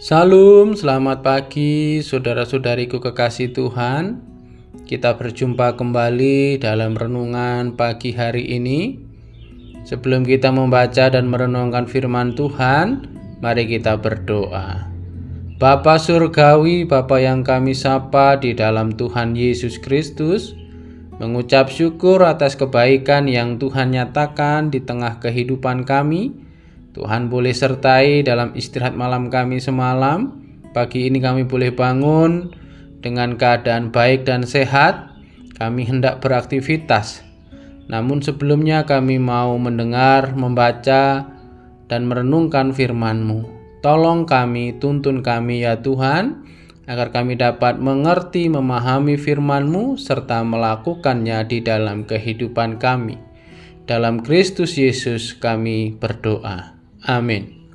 Salam, selamat pagi saudara-saudariku kekasih Tuhan. Kita berjumpa kembali dalam renungan pagi hari ini. Sebelum kita membaca dan merenungkan firman Tuhan, mari kita berdoa. Bapa Surgawi, Bapa yang kami sapa di dalam Tuhan Yesus Kristus, mengucap syukur atas kebaikan yang Tuhan nyatakan di tengah kehidupan kami. Tuhan boleh sertai dalam istirahat malam kami semalam. Pagi ini kami boleh bangun dengan keadaan baik dan sehat. Kami hendak beraktivitas. Namun sebelumnya kami mau mendengar, membaca, dan merenungkan firman-Mu. Tolong kami, tuntun kami ya Tuhan, agar kami dapat mengerti, memahami firman-Mu, serta melakukannya di dalam kehidupan kami. Dalam Kristus Yesus kami berdoa. Amin.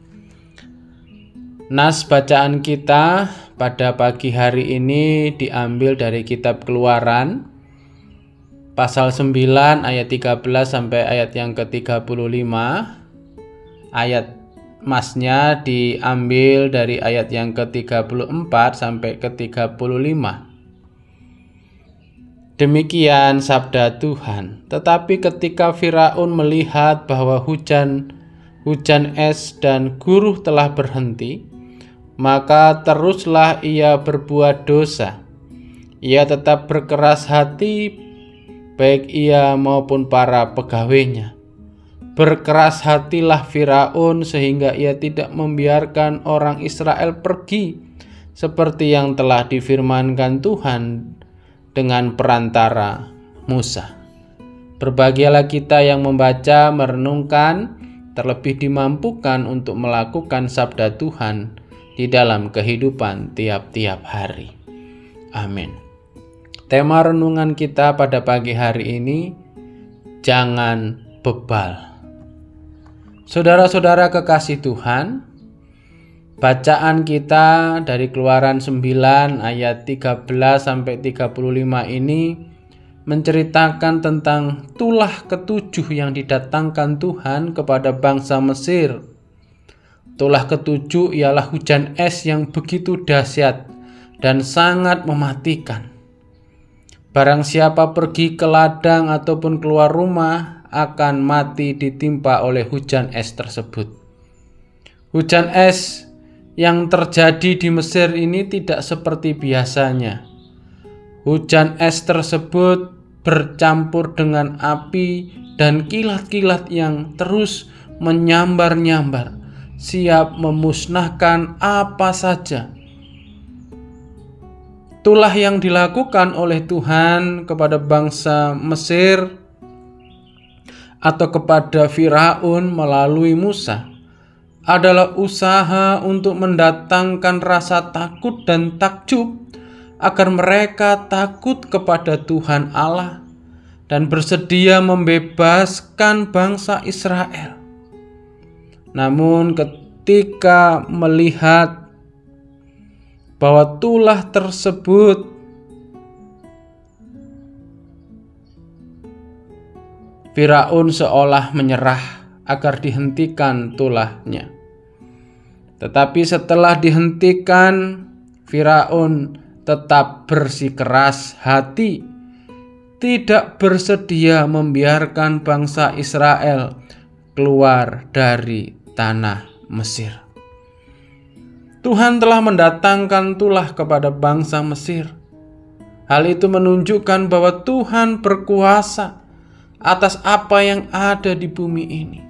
Nas bacaan kita pada pagi hari ini diambil dari kitab Keluaran pasal 9 ayat 13 sampai ayat yang ke-35. Ayat masnya diambil dari ayat yang ke-34 sampai ke-35. Demikian sabda Tuhan. Tetapi ketika Firaun melihat bahwa hujan es dan guruh telah berhenti, maka teruslah ia berbuat dosa. Ia tetap berkeras hati, baik ia maupun para pegawainya. Berkeras hatilah Firaun sehingga ia tidak membiarkan orang Israel pergi, seperti yang telah difirmankan Tuhan dengan perantara Musa. Berbahagialah kita yang membaca, merenungkan, terlebih dimampukan untuk melakukan sabda Tuhan di dalam kehidupan tiap-tiap hari. Amin. Tema renungan kita pada pagi hari ini, jangan bebal. Saudara-saudara kekasih Tuhan, bacaan kita dari Keluaran 9 ayat 13 sampai 35 ini menceritakan tentang tulah ketujuh yang didatangkan Tuhan kepada bangsa Mesir. Tulah ketujuh ialah hujan es yang begitu dahsyat dan sangat mematikan. Barang siapa pergi ke ladang ataupun keluar rumah akan mati ditimpa oleh hujan es tersebut. Hujan es yang terjadi di Mesir ini tidak seperti biasanya. Hujan es tersebut bercampur dengan api dan kilat-kilat yang terus menyambar-nyambar, siap memusnahkan apa saja. Itulah yang dilakukan oleh Tuhan kepada bangsa Mesir atau kepada Firaun melalui Musa adalah usaha untuk mendatangkan rasa takut dan takjub agar mereka takut kepada Tuhan Allah dan bersedia membebaskan bangsa Israel. Namun ketika melihat bahwa tulah tersebut Firaun seolah menyerah agar dihentikan tulahnya. Tetapi setelah dihentikan, Firaun tetap bersikeras hati, tidak bersedia membiarkan bangsa Israel keluar dari tanah Mesir. Tuhan telah mendatangkan tulah kepada bangsa Mesir. Hal itu menunjukkan bahwa Tuhan berkuasa atas apa yang ada di bumi ini.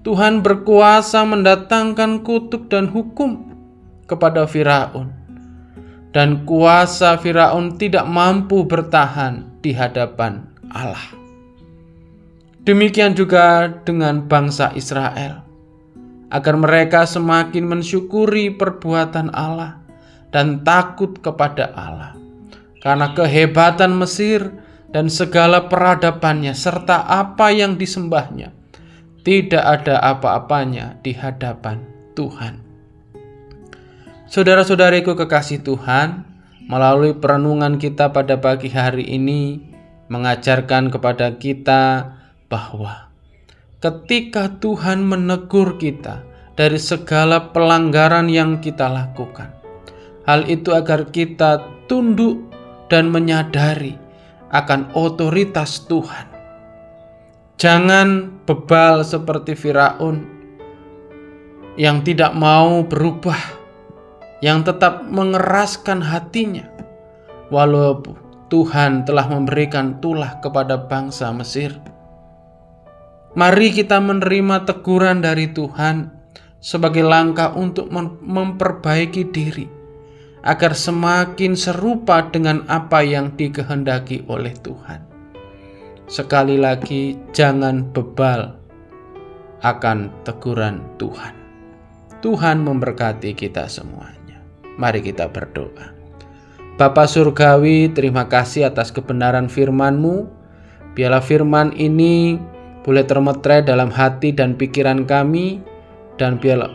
Tuhan berkuasa mendatangkan kutuk dan hukum kepada Firaun. Dan kuasa Firaun tidak mampu bertahan di hadapan Allah. Demikian juga dengan bangsa Israel, agar mereka semakin mensyukuri perbuatan Allah dan takut kepada Allah. Karena kehebatan Mesir dan segala peradabannya serta apa yang disembahnya, tidak ada apa-apanya di hadapan Tuhan. Saudara-saudariku kekasih Tuhan, melalui perenungan kita pada pagi hari ini mengajarkan kepada kita bahwa ketika Tuhan menegur kita dari segala pelanggaran yang kita lakukan. Hal itu agar kita tunduk dan menyadari akan otoritas Tuhan. Jangan bebal seperti Firaun yang tidak mau berubah, yang tetap mengeraskan hatinya, walaupun Tuhan telah memberikan tulah kepada bangsa Mesir. Mari kita menerima teguran dari Tuhan sebagai langkah untuk memperbaiki diri, agar semakin serupa dengan apa yang dikehendaki oleh Tuhan. Sekali lagi, jangan bebal akan teguran Tuhan. Tuhan memberkati kita semuanya. Mari kita berdoa. Bapa Surgawi, terima kasih atas kebenaran firman-Mu. Biarlah firman ini boleh termotret dalam hati dan pikiran kami, dan biarlah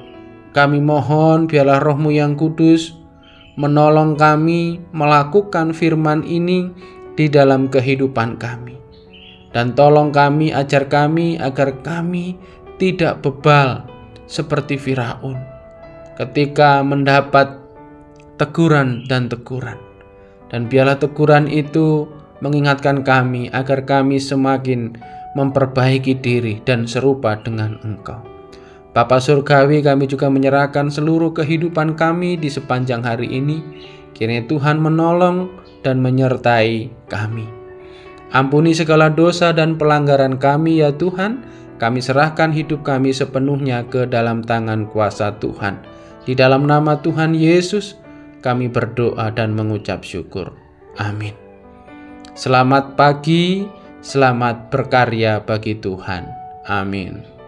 kami mohon, biarlah Roh-Mu yang kudus menolong kami melakukan firman ini di dalam kehidupan kami. Dan tolong kami, ajar kami agar kami tidak bebal seperti Firaun ketika mendapat teguran dan teguran. Dan biarlah teguran itu mengingatkan kami agar kami semakin memperbaiki diri dan serupa dengan Engkau. Bapa Surgawi, kami juga menyerahkan seluruh kehidupan kami di sepanjang hari ini. Kiranya Tuhan menolong dan menyertai kami. Ampuni segala dosa dan pelanggaran kami ya Tuhan. Kami serahkan hidup kami sepenuhnya ke dalam tangan kuasa Tuhan. Di dalam nama Tuhan Yesus kami berdoa dan mengucap syukur. Amin. Selamat pagi, selamat berkarya bagi Tuhan. Amin.